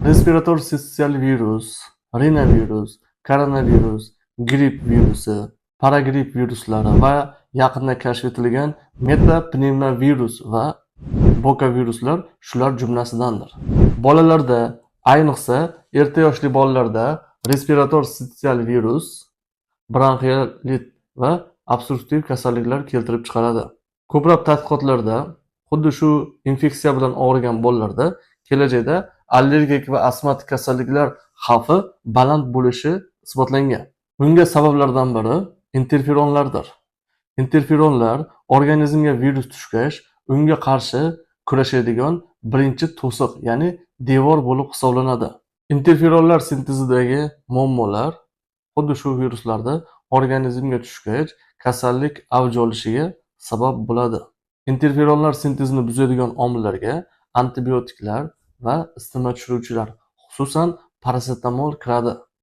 Respirator sinsitial virus, rinovirus, koronavirus, gripp virusi, paragripp viruslari va yaqinda kashf etilgan metapnevmovirus va bokaviruslar shular jumlasidandir. Bolalarda, ayniqsa erta yoshli bolalarda respirator sinsitial virus bronxialit va obstruktiv kasalliklar keltirib chiqaradi. Ko'plab tadqiqotlarda xuddi shu infeksiya bilan og'rigan bolalarda kelajakda allergik va astmatik kasalliklar xavfi baland bo'lishi isbotlangan. Bunga sabablardan biri interferonlardir. Interferonlar organizmga virus tushgach, unga qarshi kurashadigan birinchi to'siq, ya'ni devor bo'lib hisoblanadi. Interferonlar sintezidagi muammolar xuddi shu viruslarda organizmga tushgach, kasallik avj olishiga sabab bo'ladi. Interferonlar sintezini buzadigan omillarga antibiotiklar va isitma tushiruvchilar, xususan parasetamol kiradi.